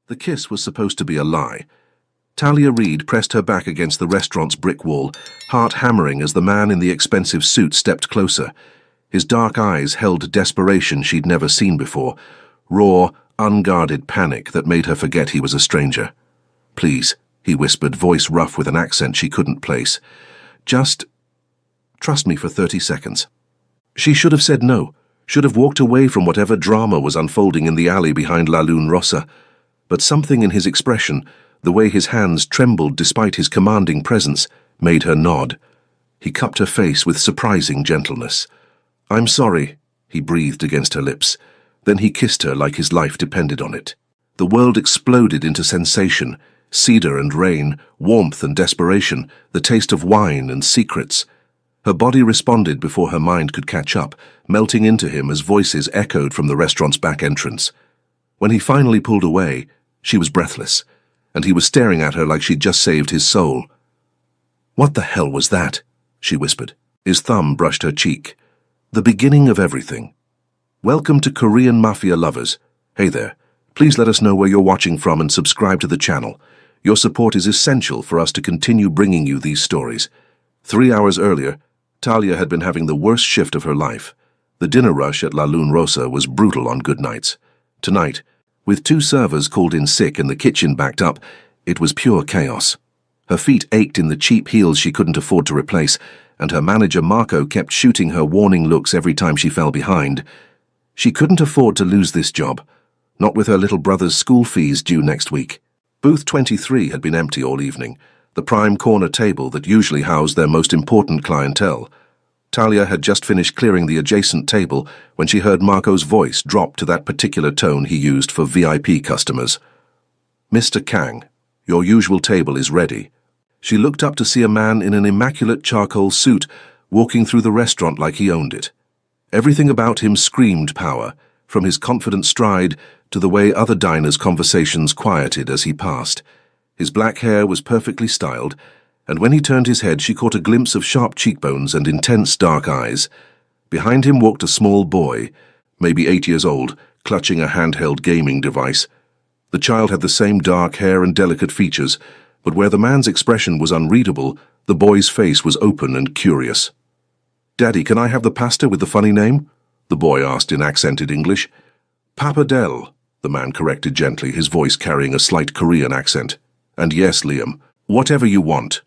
The kiss was supposed to be a lie. Talia Reid pressed her back against the restaurant's brick wall, heart hammering as the man in the expensive suit stepped closer. His dark eyes held desperation she'd never seen before, raw, unguarded panic that made her forget he was a stranger. "Please," he whispered, voice rough with an accent she couldn't place. "Just trust me for 30 seconds. She should have said no, should have walked away from whatever drama was unfolding in the alley behind La Lune Rossa. But something in his expression, the way his hands trembled despite his commanding presence, made her nod. He cupped her face with surprising gentleness. "I'm sorry," he breathed against her lips. Then he kissed her like his life depended on it. The world exploded into sensation, cedar and rain, warmth and desperation, the taste of wine and secrets. Her body responded before her mind could catch up, melting into him as voices echoed from the restaurant's back entrance. When he finally pulled away, she was breathless, and he was staring at her like she'd just saved his soul. "What the hell was that?" she whispered. His thumb brushed her cheek. "The beginning of everything. Welcome to Korean Mafia lovers. Hey there. Please let us know where you're watching from and subscribe to the channel. Your support is essential for us to continue bringing you these stories." 3 hours earlier, Talia had been having the worst shift of her life. The dinner rush at La Lune Rossa was brutal on good nights. Tonight, with 2 servers called in sick and the kitchen backed up, it was pure chaos. Her feet ached in the cheap heels she couldn't afford to replace, and her manager Marco kept shooting her warning looks every time she fell behind. She couldn't afford to lose this job, not with her little brother's school fees due next week. Booth 23 had been empty all evening, the prime corner table that usually housed their most important clientele. Talia had just finished clearing the adjacent table when she heard Marco's voice drop to that particular tone he used for VIP customers. "Mr. Kang, your usual table is ready." She looked up to see a man in an immaculate charcoal suit walking through the restaurant like he owned it. Everything about him screamed power, from his confident stride to the way other diners' conversations quieted as he passed. His black hair was perfectly styled, and when he turned his head she caught a glimpse of sharp cheekbones and intense dark eyes. Behind him walked a small boy, maybe 8 years old, clutching a handheld gaming device. The child had the same dark hair and delicate features, but where the man's expression was unreadable, the boy's face was open and curious. "Daddy, can I have the pasta with the funny name?" the boy asked in accented English. "Pappardelle," the man corrected gently, his voice carrying a slight Korean accent. "And yes, Liam, whatever you want."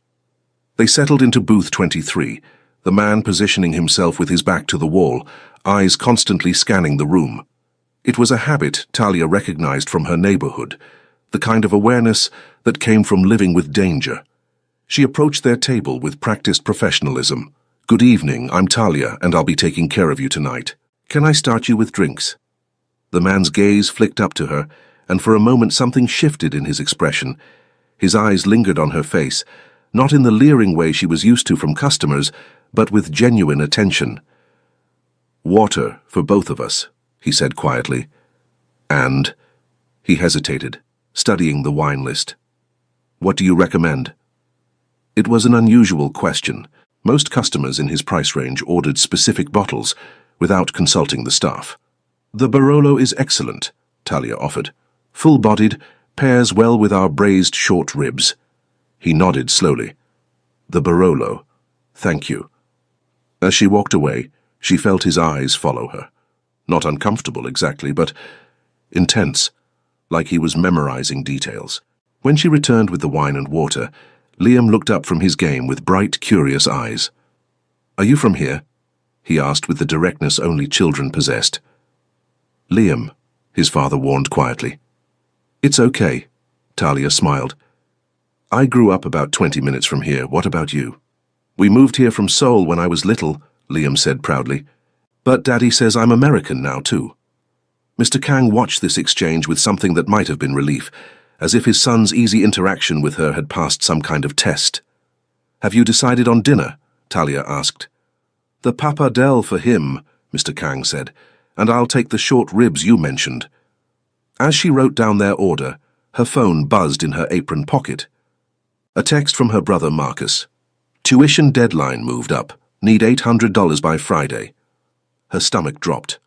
They settled into booth 23, the man positioning himself with his back to the wall, eyes constantly scanning the room. It was a habit Talia recognized from her neighborhood, the kind of awareness that came from living with danger. She approached their table with practiced professionalism. "Good evening, I'm Talia, and I'll be taking care of you tonight. Can I start you with drinks?" The man's gaze flicked up to her, and for a moment something shifted in his expression. His eyes lingered on her face, not in the leering way she was used to from customers, but with genuine attention. "Water for both of us," he said quietly. "And—" he hesitated, studying the wine list. "What do you recommend?" It was an unusual question. Most customers in his price range ordered specific bottles without consulting the staff. "The Barolo is excellent," Talia offered. "Full-bodied, pairs well with our braised short ribs." He nodded slowly. "The Barolo. Thank you." As she walked away, she felt his eyes follow her. Not uncomfortable exactly, but intense, like he was memorizing details. When she returned with the wine and water, Liam looked up from his game with bright, curious eyes. "Are you from here?" he asked with the directness only children possessed. "Liam," his father warned quietly. "It's okay," Talia smiled. "I grew up about 20 minutes from here. What about you?" "We moved here from Seoul when I was little," Liam said proudly. "But Daddy says I'm American now, too." Mr. Kang watched this exchange with something that might have been relief, as if his son's easy interaction with her had passed some kind of test. "Have you decided on dinner?" Talia asked. "The pappardelle for him," Mr. Kang said, "and I'll take the short ribs you mentioned." As she wrote down their order, her phone buzzed in her apron pocket. A text from her brother Marcus. "Tuition deadline moved up. Need $800 by Friday." Her stomach dropped.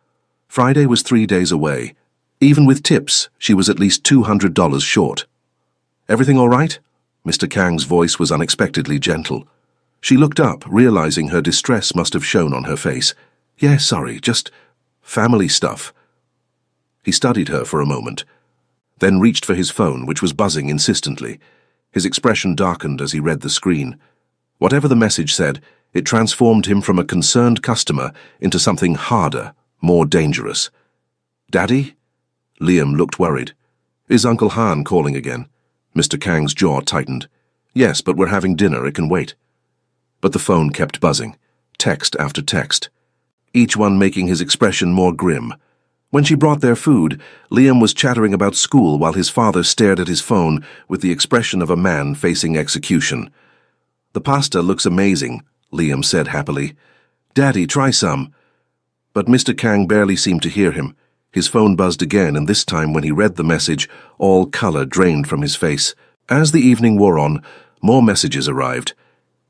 Friday was 3 days away. Even with tips, she was at least $200 short. "Everything all right?" Mr. Kang's voice was unexpectedly gentle. She looked up, realizing her distress must have shown on her face. "Yeah, sorry, just family stuff." He studied her for a moment, then reached for his phone, which was buzzing insistently. His expression darkened as he read the screen. Whatever the message said, it transformed him from a concerned customer into something harder, more dangerous. "Daddy?" Liam looked worried. "Is Uncle Han calling again?" Mr. Kang's jaw tightened. "Yes, but we're having dinner, it can wait." But the phone kept buzzing, text after text, each one making his expression more grim. When she brought their food, Liam was chattering about school while his father stared at his phone with the expression of a man facing execution. "The pasta looks amazing," Liam said happily. "Daddy, try some." But Mr. Kang barely seemed to hear him. His phone buzzed again, and this time when he read the message, all color drained from his face. As the evening wore on, more messages arrived.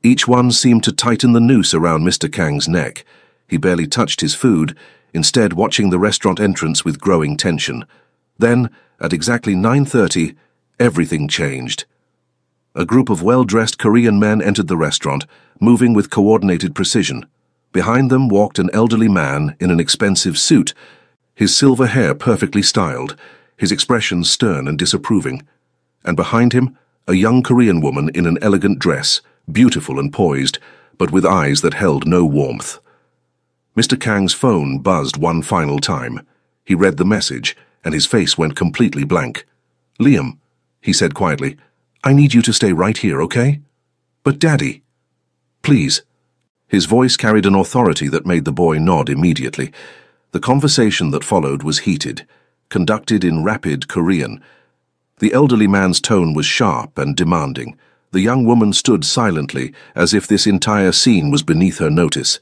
Each one seemed to tighten the noose around Mr. Kang's neck. He barely touched his food, instead watching the restaurant entrance with growing tension. Then, at exactly 9:30, everything changed. A group of well-dressed Korean men entered the restaurant, moving with coordinated precision. Behind them walked an elderly man in an expensive suit, his silver hair perfectly styled, his expression stern and disapproving. And behind him, a young Korean woman in an elegant dress, beautiful and poised, but with eyes that held no warmth. Mr. Kang's phone buzzed one final time. He read the message, and his face went completely blank. "Liam," he said quietly, "I need you to stay right here, okay?" "But Daddy." "Please." His voice carried an authority that made the boy nod immediately. The conversation that followed was heated, conducted in rapid Korean. The elderly man's tone was sharp and demanding. The young woman stood silently, as if this entire scene was beneath her notice.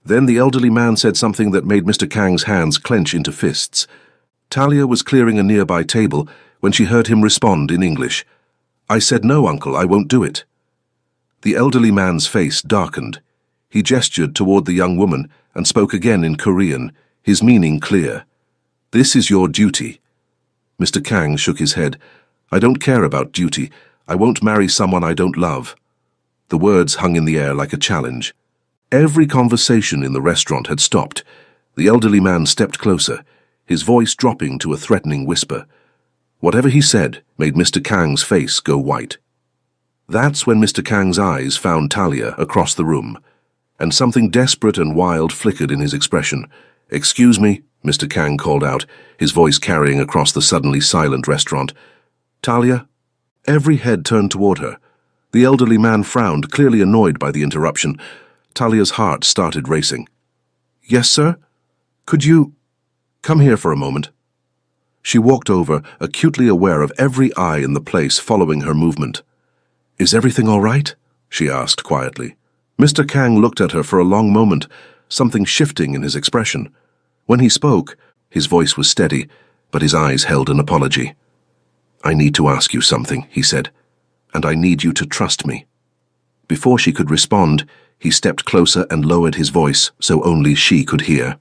Then the elderly man said something that made Mr. Kang's hands clench into fists. Talia was clearing a nearby table when she heard him respond in English. "I said no, Uncle, I won't do it." The elderly man's face darkened. He gestured toward the young woman and spoke again in Korean, his meaning clear. "This is your duty." Mr. Kang shook his head. "I don't care about duty. I won't marry someone I don't love." The words hung in the air like a challenge. Every conversation in the restaurant had stopped. The elderly man stepped closer, his voice dropping to a threatening whisper. Whatever he said made Mr. Kang's face go white. That's when Mr. Kang's eyes found Talia across the room, and something desperate and wild flickered in his expression. "Excuse me," Mr. Kang called out, his voice carrying across the suddenly silent restaurant. "Talia?" Every head turned toward her. The elderly man frowned, clearly annoyed by the interruption. Talia's heart started racing. "Yes, sir? Could you come here for a moment?" She walked over, acutely aware of every eye in the place following her movement. "Is everything all right?" she asked quietly. Mr. Kang looked at her for a long moment, something shifting in his expression. When he spoke, his voice was steady, but his eyes held an apology. "I need to ask you something," he said, "and I need you to trust me." Before she could respond, he stepped closer and lowered his voice so only she could hear.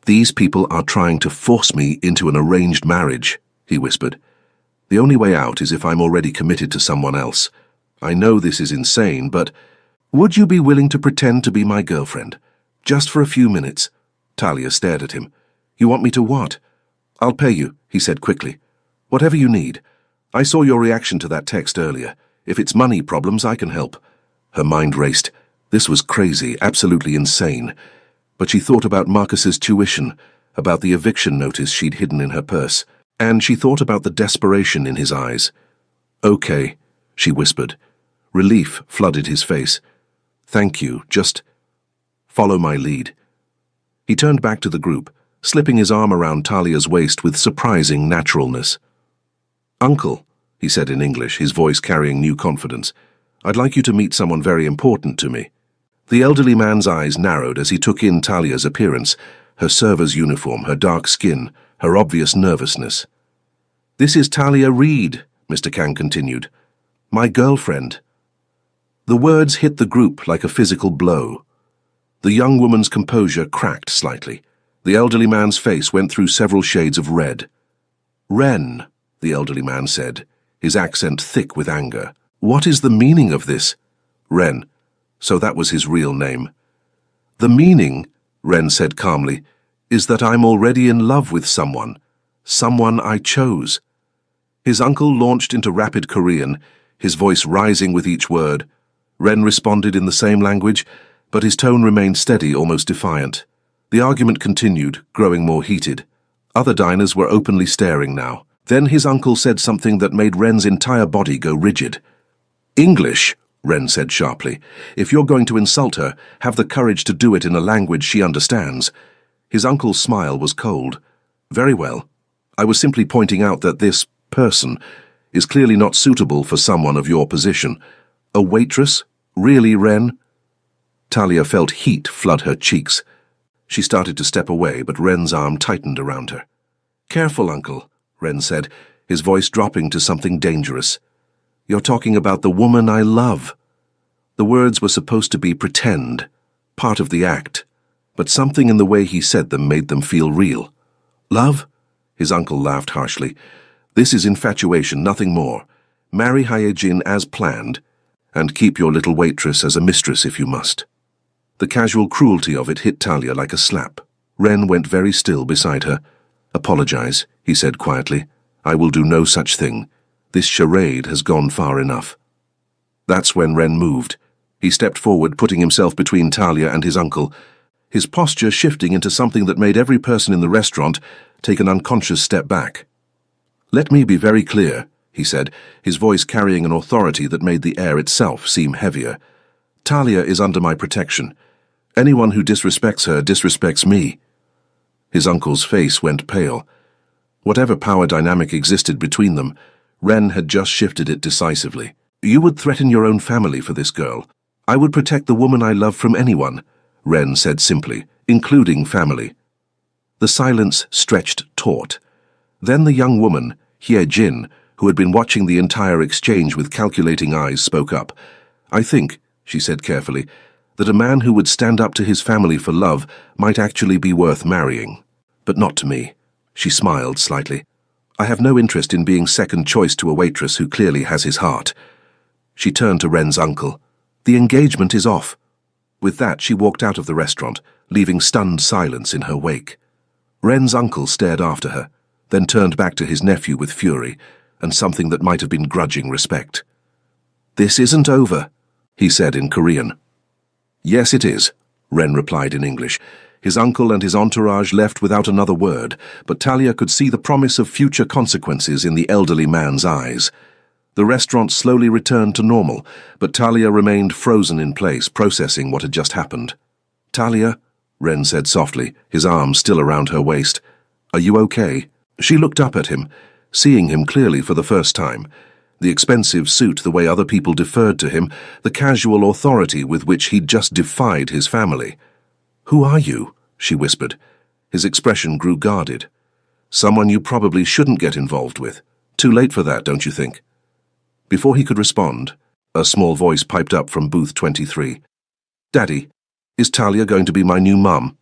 "These people are trying to force me into an arranged marriage," he whispered. "The only way out is if I'm already committed to someone else. I know this is insane, but would you be willing to pretend to be my girlfriend? Just for a few minutes?" Talia stared at him. "You want me to what?" "I'll pay you," he said quickly. "Whatever you need. I saw your reaction to that text earlier. If it's money problems, I can help." Her mind raced. This was crazy, absolutely insane. But she thought about Marcus's tuition, about the eviction notice she'd hidden in her purse, and she thought about the desperation in his eyes. "Okay," she whispered. Relief flooded his face. "Thank you, just follow my lead." He turned back to the group, slipping his arm around Talia's waist with surprising naturalness. "Uncle," he said in English, his voice carrying new confidence, "I'd like you to meet someone very important to me." The elderly man's eyes narrowed as he took in Talia's appearance, her server's uniform, her dark skin, her obvious nervousness. "This is Talia Reed," Mr. Kang continued. "My girlfriend." The words hit the group like a physical blow. The young woman's composure cracked slightly. The elderly man's face went through several shades of red. "Ren," the elderly man said, his accent thick with anger. "What is the meaning of this?" "Ren. So that was his real name." "The meaning," Ren said calmly, "is that I'm already in love with someone. Someone I chose." His uncle launched into rapid Korean, his voice rising with each word. Ren responded in the same language, but his tone remained steady, almost defiant. The argument continued, growing more heated. Other diners were openly staring now. Then his uncle said something that made Ren's entire body go rigid. "English," Ren said sharply. "If you're going to insult her, have the courage to do it in a language she understands." His uncle's smile was cold. "Very well. I was simply pointing out that this person is clearly not suitable for someone of your position. A waitress? Really, Ren?" Talia felt heat flood her cheeks. She started to step away, but Ren's arm tightened around her. "Careful, Uncle," Ren said, his voice dropping to something dangerous. "You're talking about the woman I love." The words were supposed to be pretend, part of the act, but something in the way he said them made them feel real. "Love?" His uncle laughed harshly. "This is infatuation, nothing more. Marry Hyejin as planned, and keep your little waitress as a mistress if you must." The casual cruelty of it hit Talia like a slap. Ren went very still beside her. "Apologize," he said quietly. "I will do no such thing. This charade has gone far enough." That's when Ren moved. He stepped forward, putting himself between Talia and his uncle, his posture shifting into something that made every person in the restaurant take an unconscious step back. "Let me be very clear," he said, his voice carrying an authority that made the air itself seem heavier. "Talia is under my protection. Anyone who disrespects her disrespects me." His uncle's face went pale. Whatever power dynamic existed between them, Ren had just shifted it decisively. "You would threaten your own family for this girl. I would protect the woman I love from anyone," Ren said simply, "including family." The silence stretched taut. Then the young woman, Hyejin, who had been watching the entire exchange with calculating eyes, spoke up. "I think," she said carefully, "that a man who would stand up to his family for love might actually be worth marrying. But not to me." She smiled slightly. "I have no interest in being second choice to a waitress who clearly has his heart." She turned to Ren's uncle. "The engagement is off." With that, she walked out of the restaurant, leaving stunned silence in her wake. Ren's uncle stared after her, then turned back to his nephew with fury, and something that might have been grudging respect. "This isn't over," he said in Korean. "Yes, it is," Ren replied in English. His uncle and his entourage left without another word, but Talia could see the promise of future consequences in the elderly man's eyes. The restaurant slowly returned to normal, but Talia remained frozen in place, processing what had just happened. "Talia," Ren said softly, his arm still around her waist. "Are you okay?" She looked up at him, seeing him clearly for the first time. The expensive suit, the way other people deferred to him, the casual authority with which he'd just defied his family. "Who are you?" she whispered. His expression grew guarded. "Someone you probably shouldn't get involved with. Too late for that, don't you think?" Before he could respond, a small voice piped up from booth 23. "Daddy, is Talia going to be my new mum?"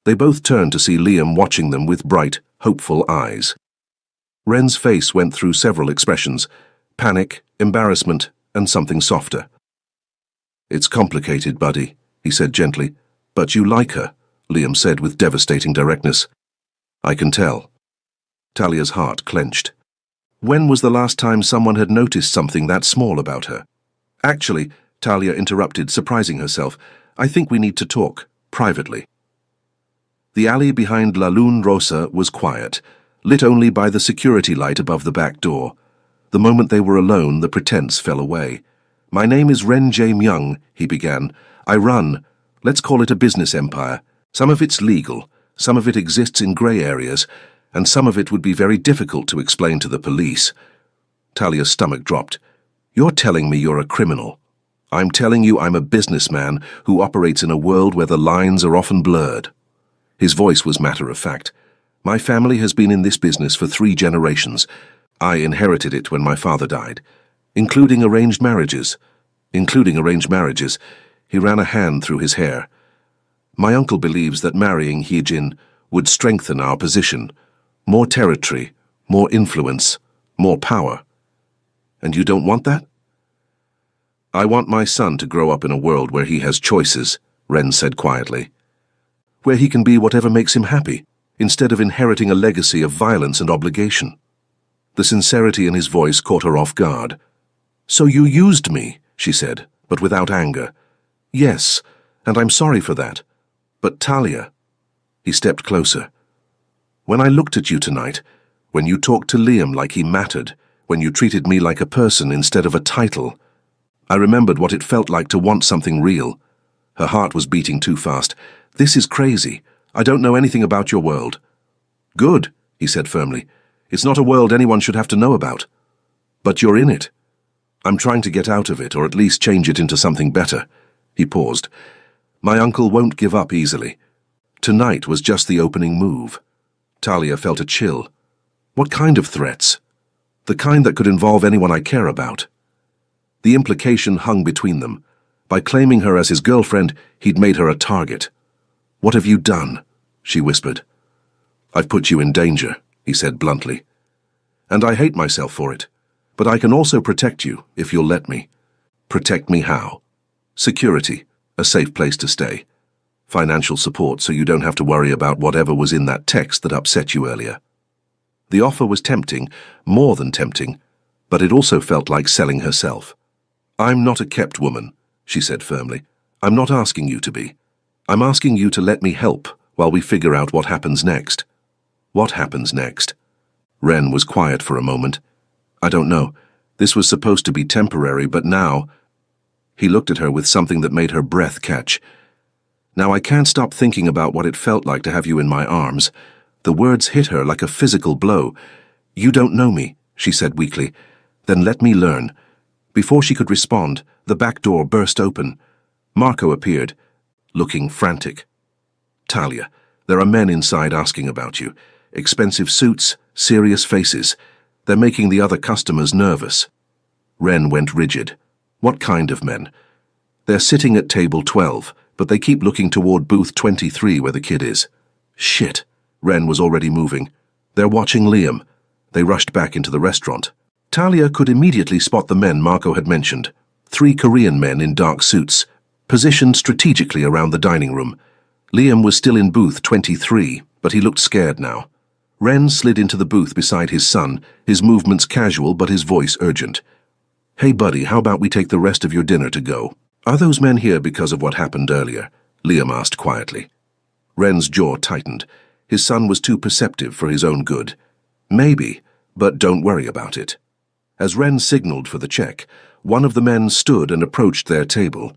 They both turned to see Liam watching them with bright, hopeful eyes. Ren's face went through several expressions: panic, embarrassment, and something softer. "It's complicated, buddy," he said gently. "But you like her," Liam said with devastating directness. "I can tell." Talia's heart clenched. When was the last time someone had noticed something that small about her? "Actually," Talia interrupted, surprising herself, "I think we need to talk, privately." The alley behind La Lune Rosa was quiet, lit only by the security light above the back door. The moment they were alone, the pretense fell away. "My name is Ren Jae-myung," he began. "I run, let's call it a business empire. Some of it's legal, some of it exists in grey areas, and some of it would be very difficult to explain to the police." Talia's stomach dropped. "You're telling me you're a criminal. I'm telling you I'm a businessman who operates in a world where the lines are often blurred." His voice was matter-of-fact. "My family has been in this business for 3 generations. I inherited it when my father died. Including arranged marriages. He ran a hand through his hair. "My uncle believes that marrying Hyejin would strengthen our position. More territory, more influence, more power. And you don't want that? I want my son to grow up in a world where he has choices, Ren said quietly. Where he can be whatever makes him happy, instead of inheriting a legacy of violence and obligation. The sincerity in his voice caught her off guard. So you used me, she said, but without anger. Yes, and I'm sorry for that. But Talia... He stepped closer. When I looked at you tonight, when you talked to Liam like he mattered, when you treated me like a person instead of a title, I remembered what it felt like to want something real. Her heart was beating too fast. This is crazy. I don't know anything about your world. Good, he said firmly. It's not a world anyone should have to know about. But you're in it. I'm trying to get out of it, or at least change it into something better. He paused. My uncle won't give up easily. Tonight was just the opening move. Talia felt a chill. What kind of threats? The kind that could involve anyone I care about. The implication hung between them. By claiming her as his girlfriend, he'd made her a target. What have you done? She whispered. I've put you in danger, he said bluntly. And I hate myself for it. But I can also protect you, if you'll let me. Protect me how? Security, a safe place to stay. Financial support so you don't have to worry about whatever was in that text that upset you earlier. The offer was tempting, more than tempting, but it also felt like selling herself. I'm not a kept woman, she said firmly. I'm not asking you to be. I'm asking you to let me help while we figure out what happens next. What happens next? Ren was quiet for a moment. I don't know. This was supposed to be temporary, but now... He looked at her with something that made her breath catch. Now I can't stop thinking about what it felt like to have you in my arms. The words hit her like a physical blow. You don't know me, she said weakly. Then let me learn. Before she could respond, the back door burst open. Marco appeared, looking frantic. Talia, there are men inside asking about you. Expensive suits, serious faces. They're making the other customers nervous. Ren went rigid. What kind of men? They're sitting at table 12, but they keep looking toward booth 23 where the kid is. Shit. Ren was already moving. They're watching Liam. They rushed back into the restaurant. Talia could immediately spot the men Marco had mentioned. 3 Korean men in dark suits, positioned strategically around the dining room. Liam was still in booth 23, but he looked scared now. Ren slid into the booth beside his son, his movements casual but his voice urgent. Hey buddy, how about we take the rest of your dinner to go? Are those men here because of what happened earlier? Liam asked quietly. Ren's jaw tightened. His son was too perceptive for his own good. Maybe, but don't worry about it. As Ren signaled for the check, one of the men stood and approached their table.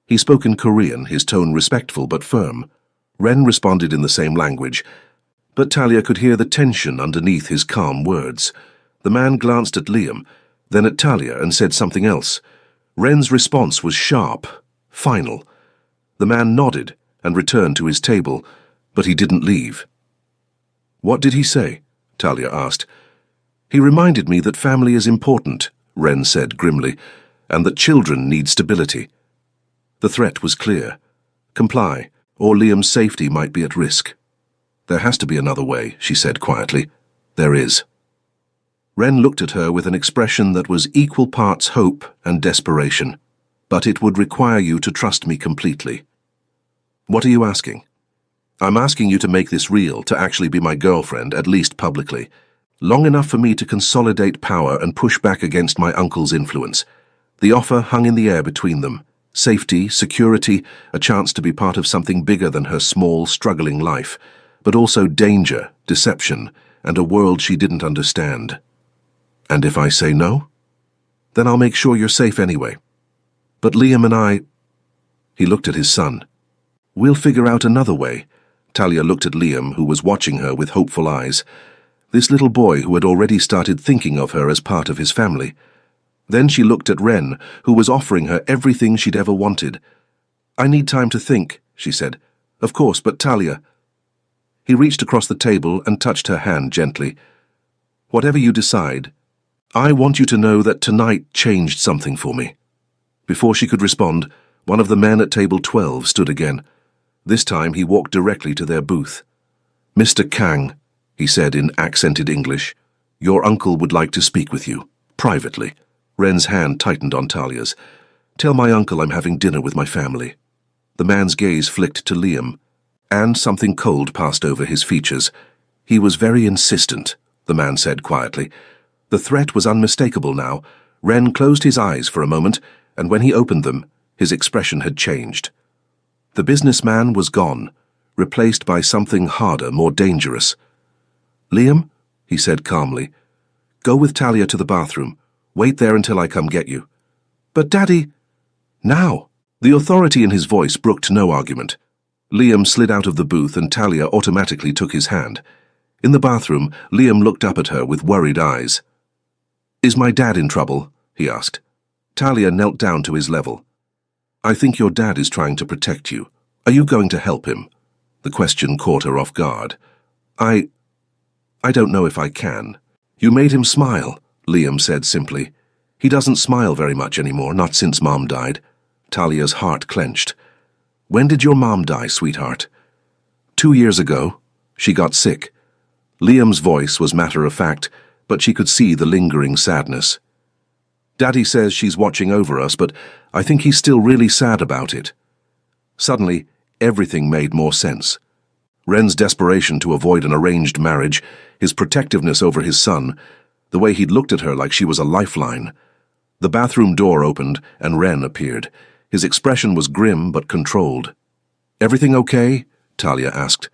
He spoke in Korean, his tone respectful but firm. Ren responded in the same language, but Talia could hear the tension underneath his calm words. The man glanced at Liam, then at Talia and said something else. Ren's response was sharp, final. The man nodded and returned to his table, but he didn't leave. What did he say? Talia asked. He reminded me that family is important, Ren said grimly, and that children need stability. The threat was clear. Comply, or Liam's safety might be at risk. There has to be another way, she said quietly. There is. Ren looked at her with an expression that was equal parts hope and desperation. But it would require you to trust me completely. What are you asking? I'm asking you to make this real, to actually be my girlfriend, at least publicly. Long enough for me to consolidate power and push back against my uncle's influence. The offer hung in the air between them. Safety, security, a chance to be part of something bigger than her small, struggling life, but also danger, deception, and a world she didn't understand. And if I say no? Then I'll make sure you're safe anyway. But Liam and I... He looked at his son. We'll figure out another way. Talia looked at Liam, who was watching her with hopeful eyes. This little boy who had already started thinking of her as part of his family. Then she looked at Ren, who was offering her everything she'd ever wanted. I need time to think, she said. Of course, but Talia... He reached across the table and touched her hand gently. Whatever you decide, I want you to know that tonight changed something for me. Before she could respond, one of the men at table 12 stood again. This time he walked directly to their booth. Mr. Kang, he said in accented English, your uncle would like to speak with you, privately. Ren's hand tightened on Talia's. Tell my uncle I'm having dinner with my family. The man's gaze flicked to Liam, and something cold passed over his features. He was very insistent, the man said quietly. The threat was unmistakable now. Ren closed his eyes for a moment, and when he opened them, his expression had changed. The businessman was gone, replaced by something harder, more dangerous. Liam, he said calmly, go with Talia to the bathroom. Wait there until I come get you. But Daddy... Now! The authority in his voice brooked no argument. Liam slid out of the booth and Talia automatically took his hand. In the bathroom, Liam looked up at her with worried eyes. Is my dad in trouble? He asked. Talia knelt down to his level. I think your dad is trying to protect you. Are you going to help him? The question caught her off guard. I don't know if I can. You made him smile, Liam said simply. He doesn't smile very much anymore, not since Mom died. Talia's heart clenched. When did your mom die, sweetheart? 2 years ago. She got sick. Liam's voice was matter-of-fact, but she could see the lingering sadness. Daddy says she's watching over us, but I think he's still really sad about it. Suddenly, everything made more sense. Ren's desperation to avoid an arranged marriage, his protectiveness over his son, the way he'd looked at her like she was a lifeline. The bathroom door opened, and Ren appeared. His expression was grim but controlled. Everything okay? Talia asked.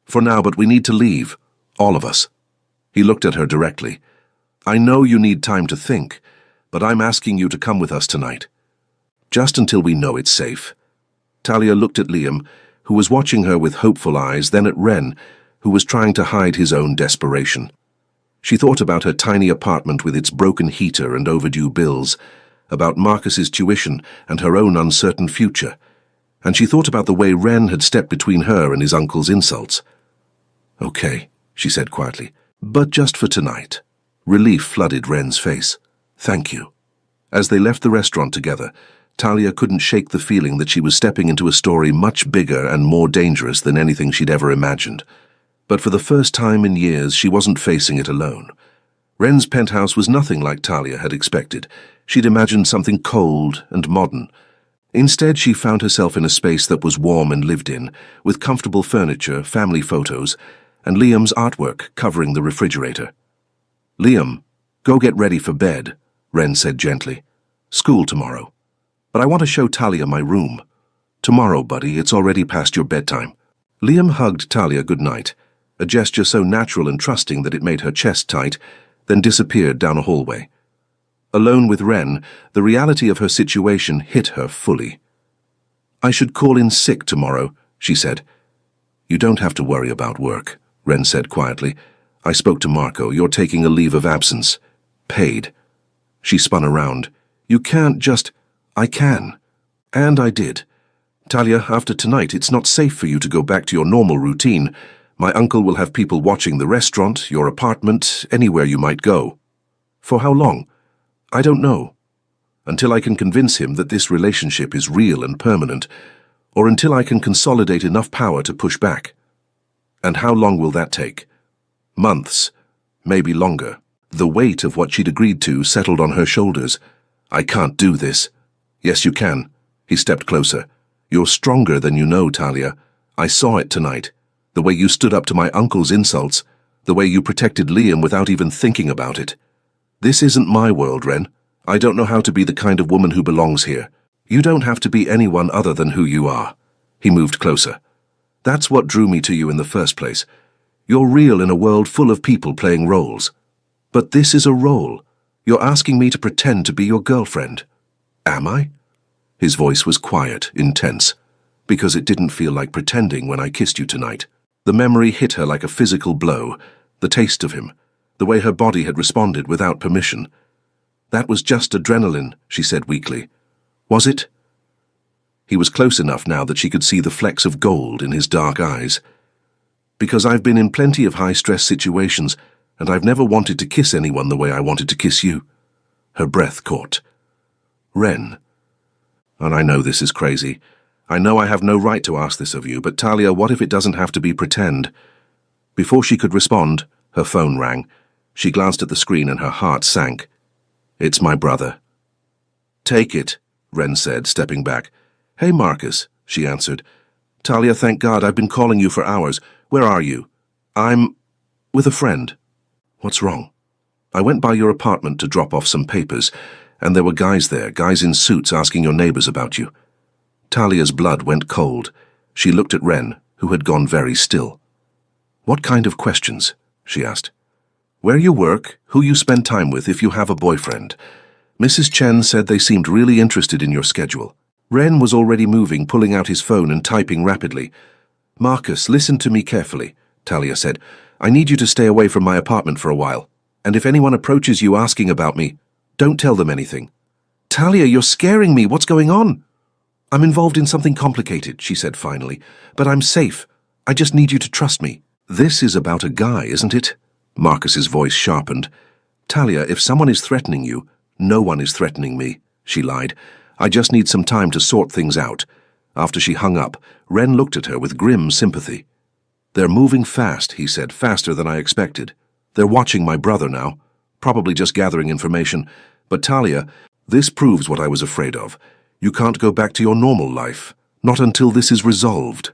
For now, but we need to leave. All of us. He looked at her directly. I know you need time to think, but I'm asking you to come with us tonight. Just until we know it's safe. Talia looked at Liam, who was watching her with hopeful eyes, then at Ren, who was trying to hide his own desperation. She thought about her tiny apartment with its broken heater and overdue bills, about Marcus's tuition and her own uncertain future, and she thought about the way Ren had stepped between her and his uncle's insults. Okay, she said quietly, but just for tonight. Relief flooded Ren's face. Thank you. As they left the restaurant together, Talia couldn't shake the feeling that she was stepping into a story much bigger and more dangerous than anything she'd ever imagined. But for the first time in years, she wasn't facing it alone. Ren's penthouse was nothing like Talia had expected. She'd imagined something cold and modern. Instead, she found herself in a space that was warm and lived in, with comfortable furniture, family photos, and Liam's artwork covering the refrigerator. Liam, go get ready for bed, Ren said gently. School tomorrow. But I want to show Talia my room. Tomorrow, buddy, it's already past your bedtime. Liam hugged Talia goodnight, a gesture so natural and trusting that it made her chest tight, then disappeared down a hallway. Alone with Ren, the reality of her situation hit her fully. I should call in sick tomorrow, she said. You don't have to worry about work, Ren said quietly. I spoke to Marco. You're taking a leave of absence. Paid. She spun around. You can't just... I can. And I did. Talia, after tonight, it's not safe for you to go back to your normal routine. My uncle will have people watching the restaurant, your apartment, anywhere you might go. For how long? I don't know. Until I can convince him that this relationship is real and permanent, or until I can consolidate enough power to push back. And how long will that take? Months, maybe longer. The weight of what she'd agreed to settled on her shoulders. I can't do this. Yes, you can. He stepped closer. You're stronger than you know, Talia. I saw it tonight. The way you stood up to my uncle's insults, the way you protected Liam without even thinking about it. This isn't my world, Ren. I don't know how to be the kind of woman who belongs here. You don't have to be anyone other than who you are. He moved closer. That's what drew me to you in the first place. You're real in a world full of people playing roles. But this is a role. You're asking me to pretend to be your girlfriend. Am I? His voice was quiet, intense, because it didn't feel like pretending when I kissed you tonight. The memory hit her like a physical blow, the taste of him, the way her body had responded without permission. That was just adrenaline, she said weakly. Was it? He was close enough now that she could see the flecks of gold in his dark eyes. Because I've been in plenty of high-stress situations, and I've never wanted to kiss anyone the way I wanted to kiss you. Her breath caught. Ren. And I know this is crazy. I know I have no right to ask this of you, but Talia, what if it doesn't have to be pretend? Before she could respond, her phone rang. She glanced at the screen and her heart sank. "It's my brother." "Take it," Ren said, stepping back. "Hey, Marcus," she answered. "Talia, thank God, I've been calling you for hours. Where are you?" "I'm with a friend." "What's wrong?" "I went by your apartment to drop off some papers, and there were guys there, guys in suits asking your neighbors about you." Talia's blood went cold. She looked at Ren, who had gone very still. "What kind of questions?" she asked. "Where you work, who you spend time with if you have a boyfriend. Mrs. Chen said they seemed really interested in your schedule." Ren was already moving, pulling out his phone and typing rapidly. "Marcus, listen to me carefully," Talia said. "I need you to stay away from my apartment for a while. And if anyone approaches you asking about me, don't tell them anything." "Talia, you're scaring me. What's going on?" "I'm involved in something complicated," she said finally. "But I'm safe. I just need you to trust me." "This is about a guy, isn't it?" Marcus's voice sharpened. "Talia, if someone is threatening you, no one is threatening me," she lied. "I just need some time to sort things out." After she hung up, Ren looked at her with grim sympathy. "They're moving fast," he said, "faster than I expected. They're watching my brother now, probably just gathering information. But Talia, this proves what I was afraid of. You can't go back to your normal life, not until this is resolved."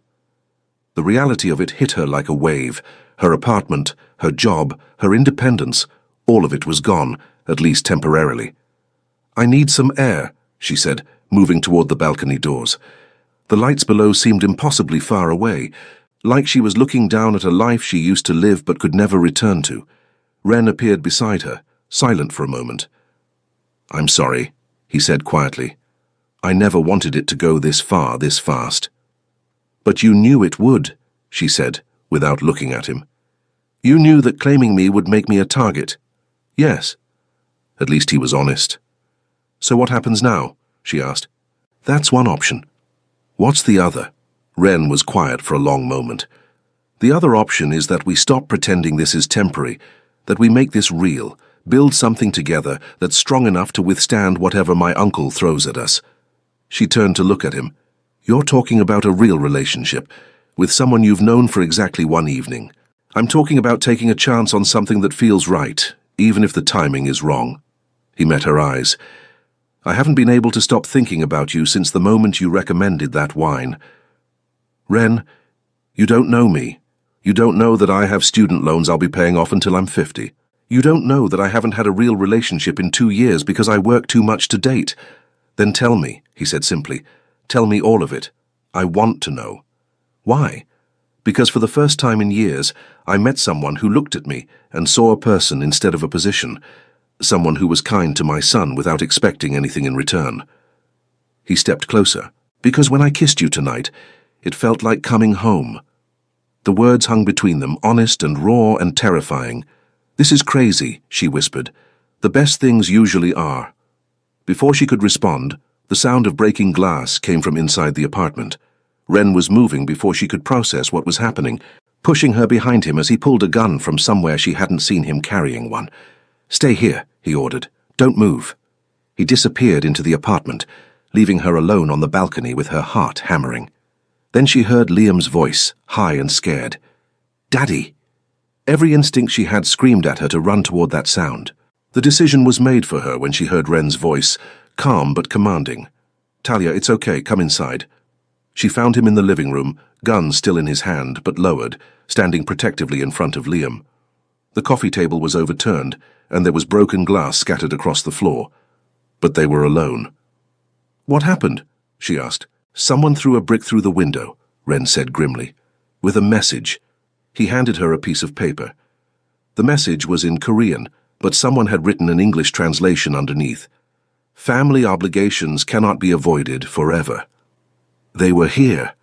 The reality of it hit her like a wave. Her apartment, her job, her independence, all of it was gone, at least temporarily. "I need some air," she said, moving toward the balcony doors. The lights below seemed impossibly far away, like she was looking down at a life she used to live but could never return to. Ren appeared beside her, silent for a moment. "I'm sorry," he said quietly. "I never wanted it to go this far, this fast." "But you knew it would," she said, without looking at him. "You knew that claiming me would make me a target." "Yes." At least he was honest. "So what happens now?" she asked. "That's one option." "What's the other?" Ren was quiet for a long moment. "The other option is that we stop pretending this is temporary, that we make this real, build something together that's strong enough to withstand whatever my uncle throws at us." She turned to look at him. "You're talking about a real relationship, with someone you've known for exactly one evening. I'm talking about taking a chance on something that feels right, even if the timing is wrong." He met her eyes. "I haven't been able to stop thinking about you since the moment you recommended that wine. Ren, you don't know me. You don't know that I have student loans I'll be paying off until I'm 50. You don't know that I haven't had a real relationship in 2 years because I work too much to date. Then tell me," he said simply. "Tell me all of it. I want to know." "Why?" "Because for the first time in years, I met someone who looked at me and saw a person instead of a position. Someone who was kind to my son without expecting anything in return." He stepped closer. "Because when I kissed you tonight, it felt like coming home." The words hung between them, honest and raw and terrifying. "This is crazy," she whispered. "The best things usually are." Before she could respond, the sound of breaking glass came from inside the apartment. Ren was moving before she could process what was happening, pushing her behind him as he pulled a gun from somewhere she hadn't seen him carrying one. "Stay here," he ordered. "Don't move." He disappeared into the apartment, leaving her alone on the balcony with her heart hammering. Then she heard Liam's voice, high and scared. "Daddy!" Every instinct she had screamed at her to run toward that sound. The decision was made for her when she heard Ren's voice, calm but commanding. "Talia, it's okay, come inside." She found him in the living room, gun still in his hand but lowered, standing protectively in front of Liam. The coffee table was overturned, and there was broken glass scattered across the floor. But they were alone. "What happened?" she asked. "Someone threw a brick through the window," Ren said grimly. "With a message." He handed her a piece of paper. The message was in Korean, but someone had written an English translation underneath. "Family obligations cannot be avoided forever." "They were here."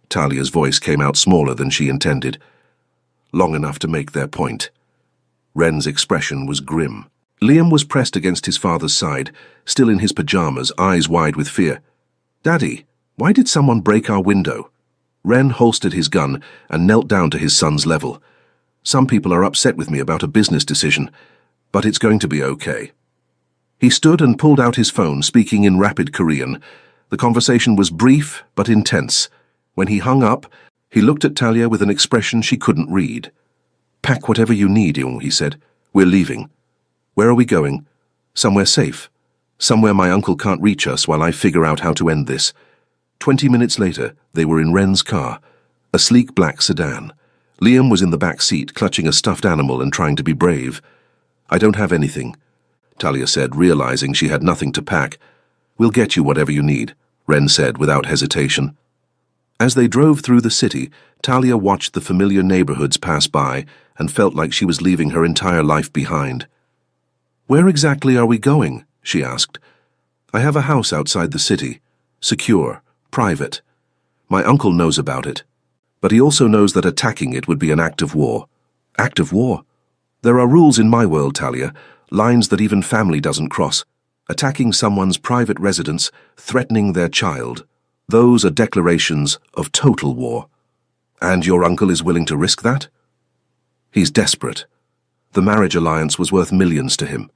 Talia's voice came out smaller than she intended. "Long enough to make their point." Ren's expression was grim. Liam was pressed against his father's side, still in his pajamas, eyes wide with fear. "Daddy, why did someone break our window?" Ren holstered his gun and knelt down to his son's level. "Some people are upset with me about a business decision, but it's going to be okay." He stood and pulled out his phone, speaking in rapid Korean. The conversation was brief but intense. When he hung up, he looked at Talia with an expression she couldn't read. Pack whatever you need, he said. We're leaving. Where are we going? Somewhere safe. Somewhere my uncle can't reach us while I figure out how to end this. 20 minutes later, they were in Wren's car, a sleek black sedan. Liam was in the back seat, clutching a stuffed animal and trying to be brave. I don't have anything, Talia said, realizing she had nothing to pack. We'll get you whatever you need, Wren said without hesitation. As they drove through the city, Talia watched the familiar neighborhoods pass by and felt like she was leaving her entire life behind. Where exactly are we going? She asked. I have a house outside the city. Secure. Private. My uncle knows about it. But he also knows that attacking it would be an act of war. Act of war? There are rules in my world, Talia, lines that even family doesn't cross. Attacking someone's private residence, threatening their child. Those are declarations of total war. And your uncle is willing to risk that? He's desperate. The marriage alliance was worth millions to him.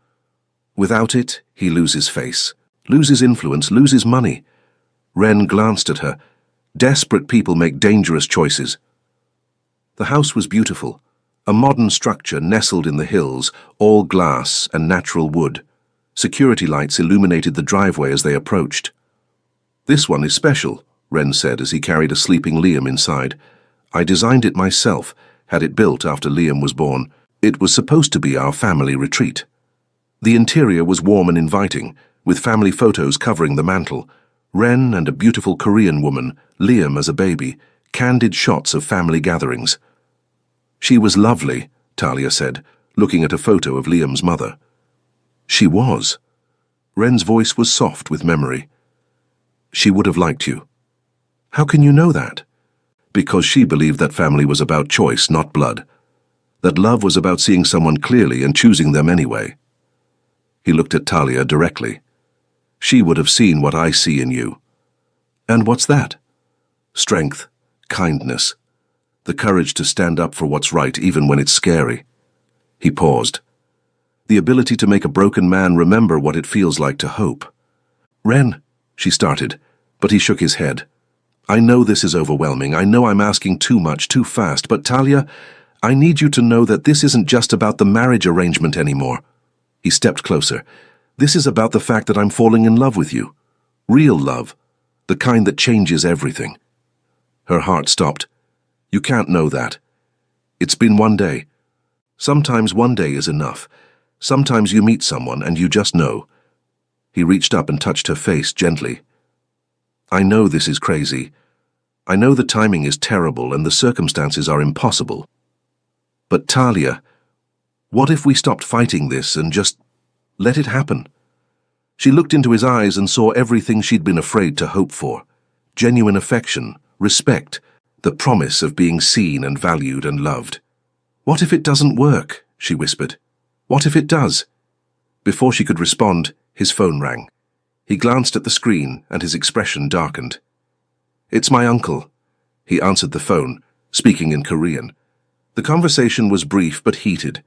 Without it, he loses face, loses influence, loses money. Wren glanced at her. Desperate people make dangerous choices. The house was beautiful, a modern structure nestled in the hills, all glass and natural wood. Security lights illuminated the driveway as they approached. This one is special, Wren said as he carried a sleeping Liam inside. I designed it myself, had it built after Liam was born. It was supposed to be our family retreat. The interior was warm and inviting, with family photos covering the mantel. Wren and a beautiful Korean woman, Liam as a baby, candid shots of family gatherings. She was lovely, Talia said, looking at a photo of Liam's mother. She was. Wren's voice was soft with memory. She would have liked you. How can you know that? Because she believed that family was about choice, not blood. That love was about seeing someone clearly and choosing them anyway. He looked at Talia directly. She would have seen what I see in you. And what's that? Strength, kindness, the courage to stand up for what's right even when it's scary. He paused. The ability to make a broken man remember what it feels like to hope. Wren, she started, but he shook his head. I know this is overwhelming. I know I'm asking too much, too fast, but Talia, I need you to know that this isn't just about the marriage arrangement anymore. He stepped closer. This is about the fact that I'm falling in love with you. Real love. The kind that changes everything. Her heart stopped. You can't know that. It's been one day. Sometimes one day is enough. Sometimes you meet someone and you just know. He reached up and touched her face gently. I know this is crazy. I know the timing is terrible and the circumstances are impossible. But Talia, what if we stopped fighting this and just let it happen? She looked into his eyes and saw everything she'd been afraid to hope for. Genuine affection, respect, the promise of being seen and valued and loved. What if it doesn't work? She whispered. What if it does? Before she could respond, his phone rang. He glanced at the screen and his expression darkened. It's my uncle. He answered the phone, speaking in Korean. The conversation was brief but heated.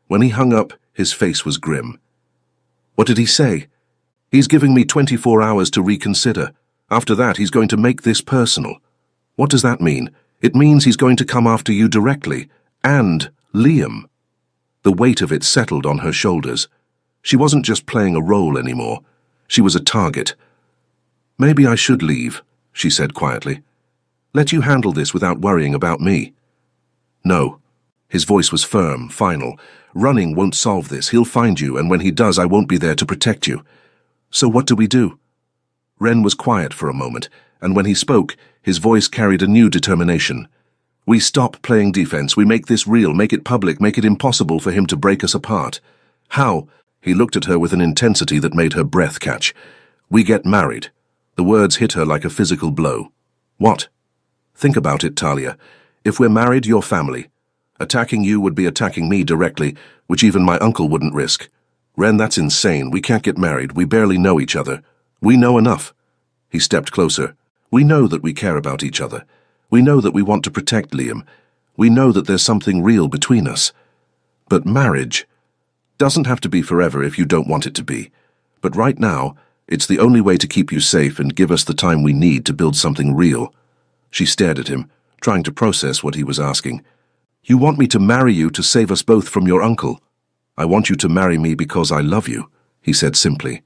When he hung up, his face was grim. What did he say? He's giving me 24 hours to reconsider. After that, he's going to make this personal. What does that mean? It means he's going to come after you directly. And Liam. The weight of it settled on her shoulders. She wasn't just playing a role anymore. She was a target. Maybe I should leave, she said quietly. Let you handle this without worrying about me. No. His voice was firm, final. Running won't solve this. He'll find you, and when he does, I won't be there to protect you. So what do we do? Wren was quiet for a moment, and when he spoke, his voice carried a new determination. We stop playing defense. We make this real, make it public, make it impossible for him to break us apart. How? He looked at her with an intensity that made her breath catch. We get married. The words hit her like a physical blow. What? Think about it, Talia. If we're married, you're family. Attacking you would be attacking me directly, which even my uncle wouldn't risk. Wren, that's insane. We can't get married. We barely know each other. We know enough. He stepped closer. We know that we care about each other. We know that we want to protect Liam. We know that there's something real between us. But marriage doesn't have to be forever if you don't want it to be. But right now, it's the only way to keep you safe and give us the time we need to build something real. She stared at him, trying to process what he was asking. You want me to marry you to save us both from your uncle. I want you to marry me because I love you, he said simply.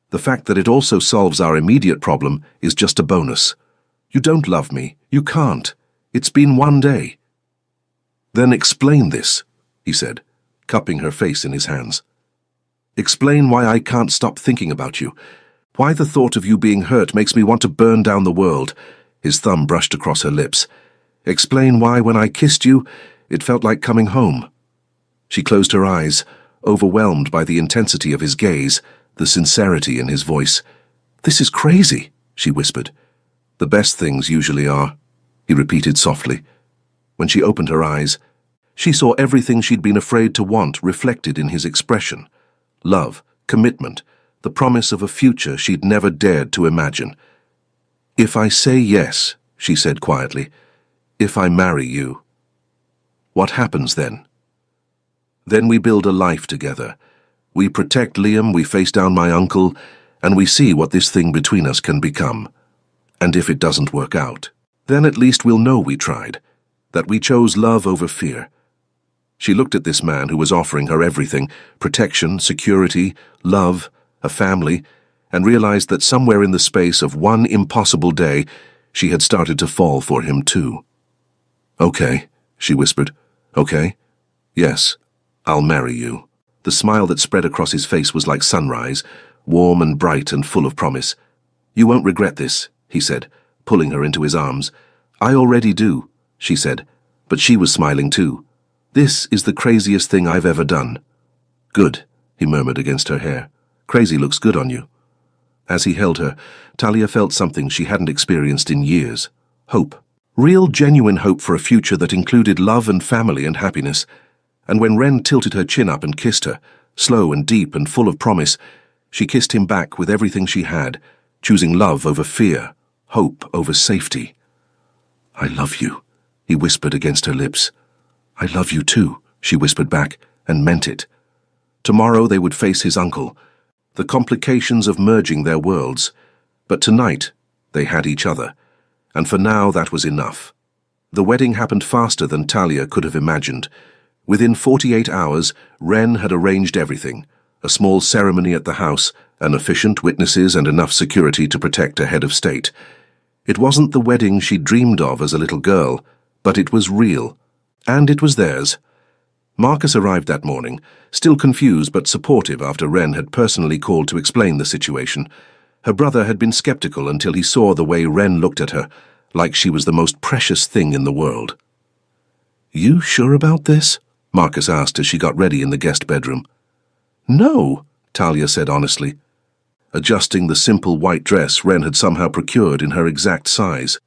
The fact that it also solves our immediate problem is just a bonus. You don't love me. You can't. It's been one day. Then explain this, he said, cupping her face in his hands. Explain why I can't stop thinking about you. Why the thought of you being hurt makes me want to burn down the world. His thumb brushed across her lips. Explain why when I kissed you, it felt like coming home. She closed her eyes, overwhelmed by the intensity of his gaze, the sincerity in his voice. This is crazy, she whispered. The best things usually are, he repeated softly. When she opened her eyes, she saw everything she'd been afraid to want reflected in his expression. Love, commitment, the promise of a future she'd never dared to imagine. If I say yes, she said quietly, if I marry you, what happens then? Then we build a life together. We protect Liam, we face down my uncle, and we see what this thing between us can become. And if it doesn't work out, then at least we'll know we tried, that we chose love over fear. She looked at this man who was offering her everything, protection, security, love, a family, and realized that somewhere in the space of one impossible day, she had started to fall for him too. Okay, she whispered. Okay? Yes, I'll marry you. The smile that spread across his face was like sunrise, warm and bright and full of promise. You won't regret this, he said, pulling her into his arms. I already do, she said, but she was smiling too. This is the craziest thing I've ever done. Good, he murmured against her hair. Crazy looks good on you. As he held her, Talia felt something she hadn't experienced in years. Hope. Real, genuine hope for a future that included love and family and happiness. And when Ren tilted her chin up and kissed her, slow and deep and full of promise, she kissed him back with everything she had, choosing love over fear, hope over safety. I love you, he whispered against her lips. I love you too, she whispered back, and meant it. Tomorrow they would face his uncle, the complications of merging their worlds, but tonight they had each other, and for now that was enough. The wedding happened faster than Talia could have imagined. Within 48 hours, Ren had arranged everything, a small ceremony at the house, an efficient witnesses and enough security to protect a head of state. It wasn't the wedding she dreamed of as a little girl, but it was real, and it was theirs. Marcus arrived that morning, still confused but supportive after Ren had personally called to explain the situation. Her brother had been skeptical until he saw the way Ren looked at her, like she was the most precious thing in the world. You sure about this? Marcus asked as she got ready in the guest bedroom. No, Talia said honestly, adjusting the simple white dress Ren had somehow procured in her exact size.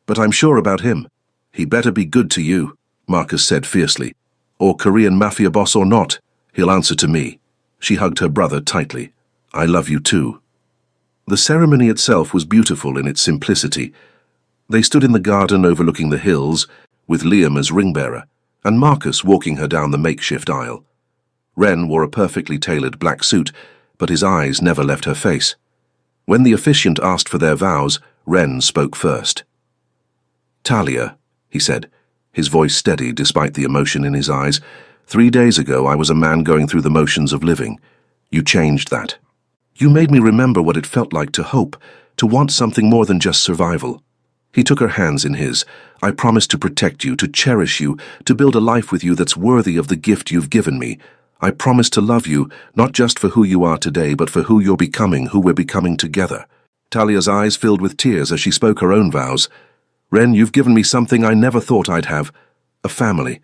But I'm sure about him. He better be good to you, Marcus said fiercely. Or Korean Mafia boss or not, he'll answer to me. She hugged her brother tightly. I love you too. The ceremony itself was beautiful in its simplicity. They stood in the garden overlooking the hills, with Liam as ring-bearer, and Marcus walking her down the makeshift aisle. Ren wore a perfectly tailored black suit, but his eyes never left her face. When the officiant asked for their vows, Ren spoke first. Talia, he said, his voice steady despite the emotion in his eyes, 3 days ago I was a man going through the motions of living. You changed that. You made me remember what it felt like to hope, to want something more than just survival. He took her hands in his. I promise to protect you, to cherish you, to build a life with you that's worthy of the gift you've given me. I promise to love you, not just for who you are today, but for who you're becoming, who we're becoming together. Talia's eyes filled with tears as she spoke her own vows. Ren, you've given me something I never thought I'd have. A family.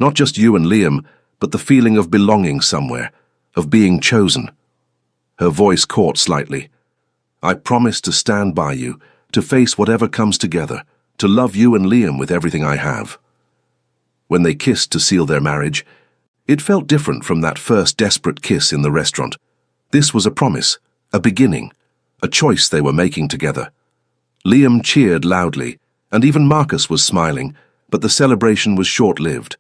Not just you and Liam, but the feeling of belonging somewhere, of being chosen. Her voice caught slightly. I promise to stand by you, to face whatever comes together, to love you and Liam with everything I have. When they kissed to seal their marriage, it felt different from that first desperate kiss in the restaurant. This was a promise, a beginning, a choice they were making together. Liam cheered loudly, and even Marcus was smiling, but the celebration was short-lived.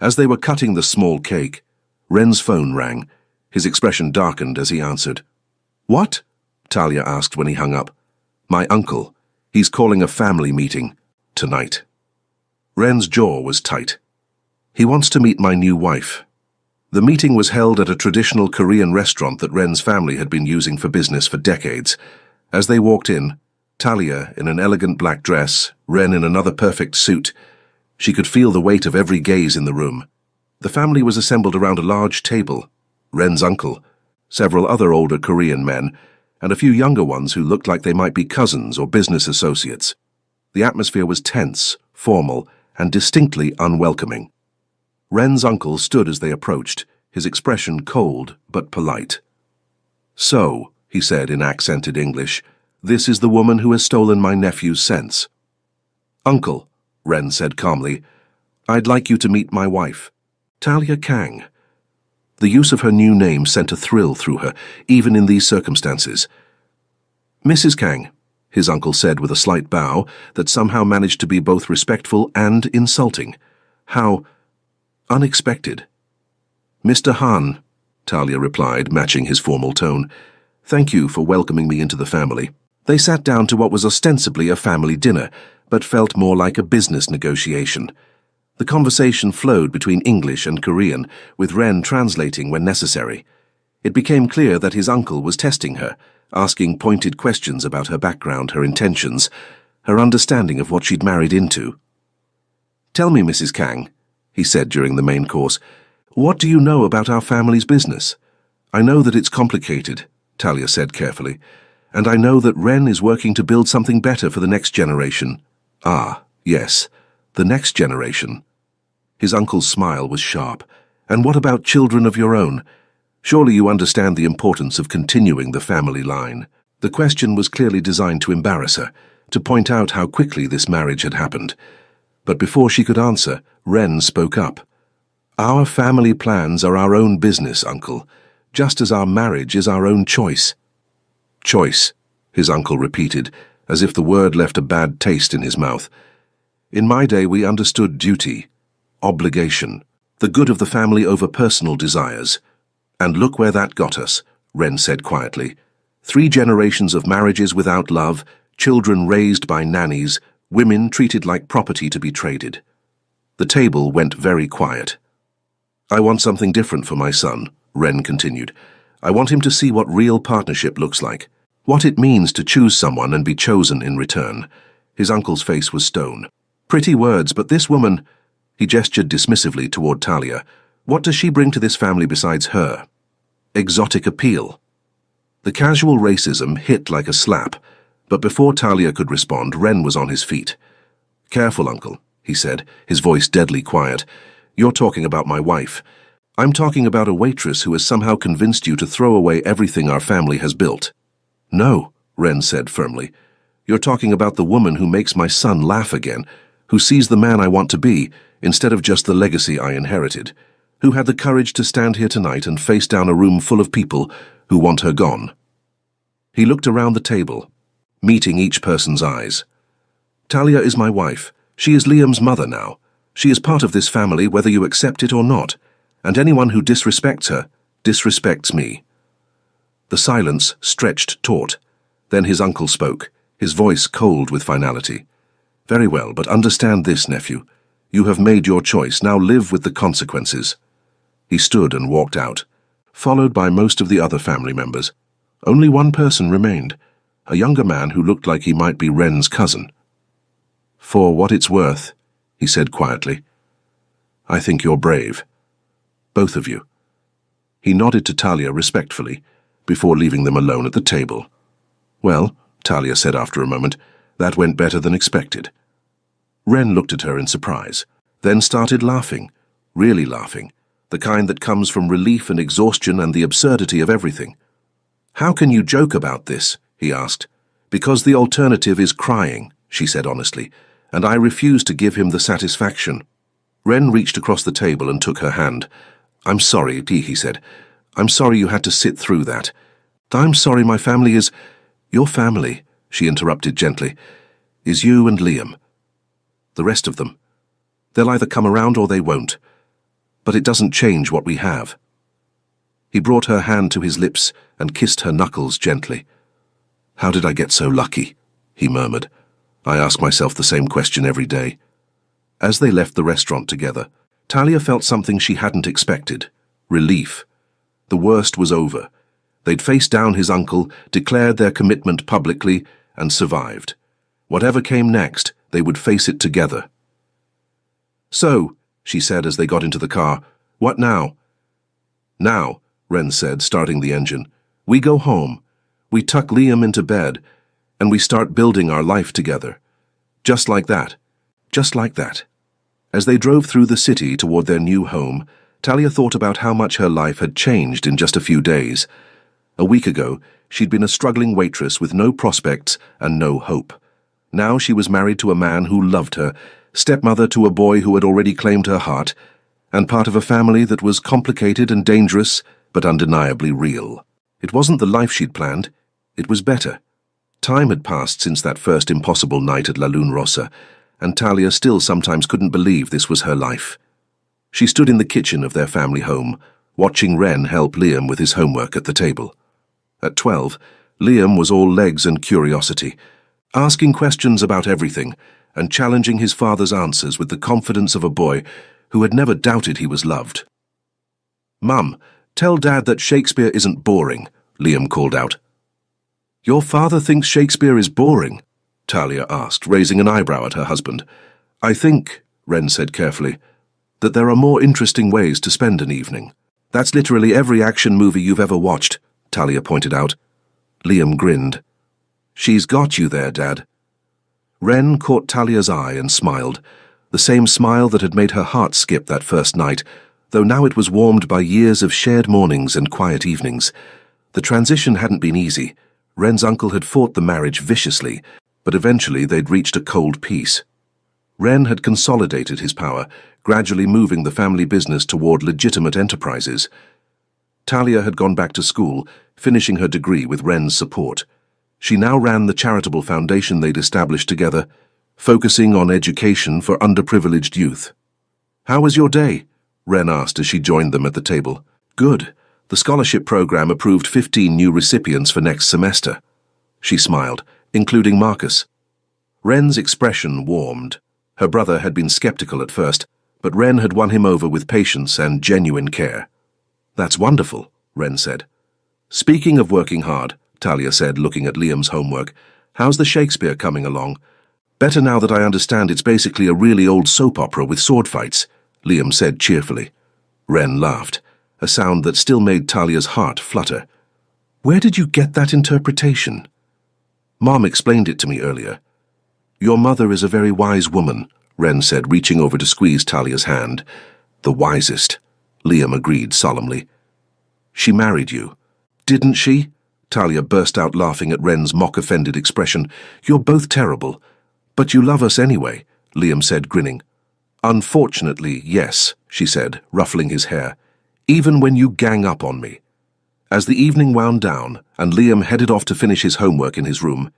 As they were cutting the small cake, Ren's phone rang. His expression darkened as he answered. What? Talia asked when he hung up. My uncle. He's calling a family meeting. Tonight. Ren's jaw was tight. He wants to meet my new wife. The meeting was held at a traditional Korean restaurant that Ren's family had been using for business for decades. As they walked in, Talia in an elegant black dress, Ren in another perfect suit, she could feel the weight of every gaze in the room. The family was assembled around a large table. Ren's uncle, several other older Korean men, and a few younger ones who looked like they might be cousins or business associates. The atmosphere was tense, formal, and distinctly unwelcoming. Ren's uncle stood as they approached, his expression cold but polite. "So," he said in accented English, "this is the woman who has stolen my nephew's scents." "Uncle," Ren said calmly, "I'd like you to meet my wife, Talia Kang." The use of her new name sent a thrill through her, even in these circumstances. "Mrs. Kang," his uncle said with a slight bow that somehow managed to be both respectful and insulting. "How unexpected." "Mr. Han," Talia replied, matching his formal tone. "Thank you for welcoming me into the family." They sat down to what was ostensibly a family dinner, but felt more like a business negotiation. The conversation flowed between English and Korean, with Ren translating when necessary. It became clear that his uncle was testing her, asking pointed questions about her background, her intentions, her understanding of what she'd married into. "Tell me, Mrs. Kang," he said during the main course, "what do you know about our family's business?" "I know that it's complicated," Talia said carefully, "and I know that Ren is working to build something better for the next generation." "Ah, yes, the next generation." His uncle's smile was sharp. "And what about children of your own? Surely you understand the importance of continuing the family line." The question was clearly designed to embarrass her, to point out how quickly this marriage had happened. But before she could answer, Ren spoke up. "Our family plans are our own business, Uncle, just as our marriage is our own choice." "Choice," his uncle repeated, as if the word left a bad taste in his mouth. "In my day we understood duty, obligation, the good of the family over personal desires. And look where that got us," Ren said quietly. 3 generations of marriages without love, children raised by nannies, women treated like property to be traded. The table went very quiet. "I want something different for my son," Ren continued. "I want him to see what real partnership looks like, what it means to choose someone and be chosen in return." His uncle's face was stone. "Pretty words, but this woman—" He gestured dismissively toward Talia. "What does she bring to this family besides her? Exotic appeal." The casual racism hit like a slap, but before Talia could respond, Ren was on his feet. "Careful, Uncle," he said, his voice deadly quiet. "You're talking about my wife. I'm talking about a waitress who has somehow convinced you to throw away everything our family has built." "No," Ren said firmly. "You're talking about the woman who makes my son laugh again, who sees the man I want to be, instead of just the legacy I inherited, who had the courage to stand here tonight and face down a room full of people who want her gone." He looked around the table, meeting each person's eyes. "Talia is my wife. She is Liam's mother now. She is part of this family whether you accept it or not, and anyone who disrespects her disrespects me." The silence stretched taut. Then his uncle spoke, his voice cold with finality. "Very well, but understand this, nephew. You have made your choice. Now live with the consequences." He stood and walked out, followed by most of the other family members. Only one person remained, a younger man who looked like he might be Ren's cousin. "For what it's worth," he said quietly, "I think you're brave. Both of you." He nodded to Talia respectfully, before leaving them alone at the table. "Well," Talia said after a moment, "that went better than expected." Ren looked at her in surprise, then started laughing, really laughing, the kind that comes from relief and exhaustion and the absurdity of everything. "How can you joke about this?" he asked. "Because the alternative is crying," she said honestly, "and I refuse to give him the satisfaction." Ren reached across the table and took her hand. "I'm sorry," he said. "I'm sorry you had to sit through that. I'm sorry my family is—" "Your family," she interrupted gently, "is you and Liam. The rest of them. They'll either come around or they won't. But it doesn't change what we have." He brought her hand to his lips and kissed her knuckles gently. "How did I get so lucky?" he murmured. "I ask myself the same question every day." As they left the restaurant together, Talia felt something she hadn't expected. Relief. The worst was over. They'd faced down his uncle, declared their commitment publicly, and survived. Whatever came next, they would face it together. "So," she said as they got into the car, "what now?" "Now," Ren said, starting the engine, "we go home. We tuck Liam into bed, and we start building our life together. Just like that. Just like that." As they drove through the city toward their new home, Talia thought about how much her life had changed in just a few days. A week ago, she'd been a struggling waitress with no prospects and no hope. Now she was married to a man who loved her, stepmother to a boy who had already claimed her heart, and part of a family that was complicated and dangerous, but undeniably real. It wasn't the life she'd planned. It was better. Time had passed since that first impossible night at La Lune Rossa, and Talia still sometimes couldn't believe this was her life. She stood in the kitchen of their family home, watching Ren help Liam with his homework at the table. At 12, Liam was all legs and curiosity, asking questions about everything and challenging his father's answers with the confidence of a boy who had never doubted he was loved. "Mum, tell Dad that Shakespeare isn't boring," Liam called out. "Your father thinks Shakespeare is boring?" Talia asked, raising an eyebrow at her husband. "I think," Ren said carefully, "that there are more interesting ways to spend an evening." "That's literally every action movie you've ever watched," Talia pointed out. Liam grinned. "She's got you there, Dad." Ren caught Talia's eye and smiled, the same smile that had made her heart skip that first night, though now it was warmed by years of shared mornings and quiet evenings. The transition hadn't been easy. Ren's uncle had fought the marriage viciously, but eventually they'd reached a cold peace. Ren had consolidated his power, gradually moving the family business toward legitimate enterprises. Talia had gone back to school, finishing her degree with Ren's support. She now ran the charitable foundation they'd established together, focusing on education for underprivileged youth. "How was your day?" Ren asked as she joined them at the table. "Good. The scholarship program approved 15 new recipients for next semester." She smiled, including Marcus. Ren's expression warmed. Her brother had been skeptical at first, but Ren had won him over with patience and genuine care. "That's wonderful," Ren said. "Speaking of working hard," Talia said, looking at Liam's homework, "how's the Shakespeare coming along?" "Better now that I understand it's basically a really old soap opera with sword fights," Liam said cheerfully. Ren laughed, a sound that still made Talia's heart flutter. "Where did you get that interpretation?" "Mom explained it to me earlier." "Your mother is a very wise woman," Ren said, reaching over to squeeze Talia's hand. "The wisest," Liam agreed solemnly. "She married you." "Didn't she?" Talia burst out laughing at Ren's mock-offended expression. "You're both terrible. But you love us anyway," Liam said, grinning. "Unfortunately, yes," she said, ruffling his hair. "Even when you gang up on me." As the evening wound down and Liam headed off to finish his homework in his room,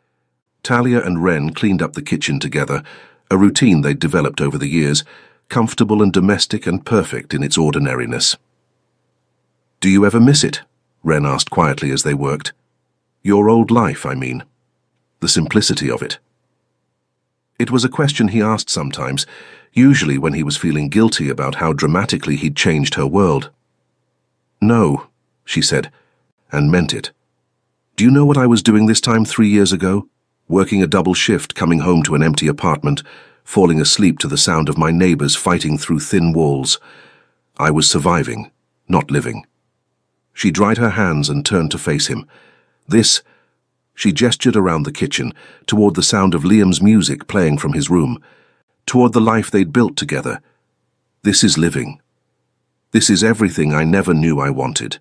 Talia and Ren cleaned up the kitchen together, a routine they'd developed over the years, comfortable and domestic and perfect in its ordinariness. "Do you ever miss it?" Ren asked quietly as they worked. "Your old life, I mean. The simplicity of it." It was a question he asked sometimes, usually when he was feeling guilty about how dramatically he'd changed her world. "No," she said, and meant it. "Do you know what I was doing this time 3 years ago? Working a double shift, coming home to an empty apartment, falling asleep to the sound of my neighbors fighting through thin walls. I was surviving, not living." She dried her hands and turned to face him. "This," she gestured around the kitchen, toward the sound of Liam's music playing from his room, toward the life they'd built together. "This is living. This is everything I never knew I wanted."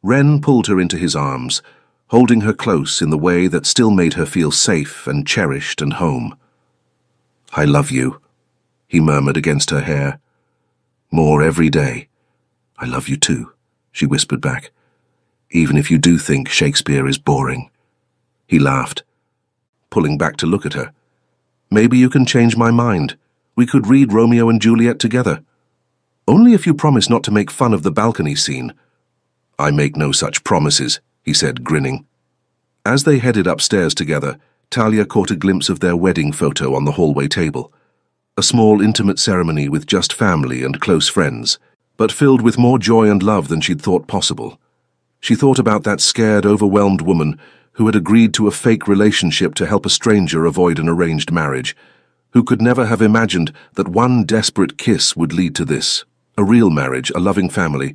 Ren pulled her into his arms, holding her close in the way that still made her feel safe and cherished and home. "I love you," he murmured against her hair. "More every day." "I love you too," she whispered back. "Even if you do think Shakespeare is boring." He laughed, pulling back to look at her. "Maybe you can change my mind. We could read Romeo and Juliet together. Only if you promise not to make fun of the balcony scene." "I make no such promises," he said, grinning. As they headed upstairs together, Talia caught a glimpse of their wedding photo on the hallway table. a small intimate ceremony with just family and close friends, but filled with more joy and love than she'd thought possible. She thought about that scared, overwhelmed woman who had agreed to a fake relationship to help a stranger avoid an arranged marriage, who could never have imagined that one desperate kiss would lead to this, a real marriage, a loving family,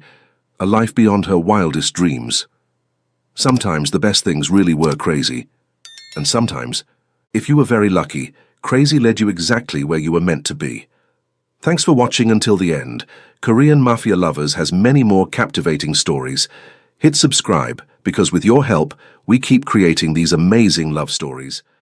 a life beyond her wildest dreams. Sometimes the best things really were crazy. And sometimes, if you were very lucky, crazy led you exactly where you were meant to be. Thanks for watching until the end. Korean Mafia Lovers has many more captivating stories. Hit subscribe, because with your help, we keep creating these amazing love stories.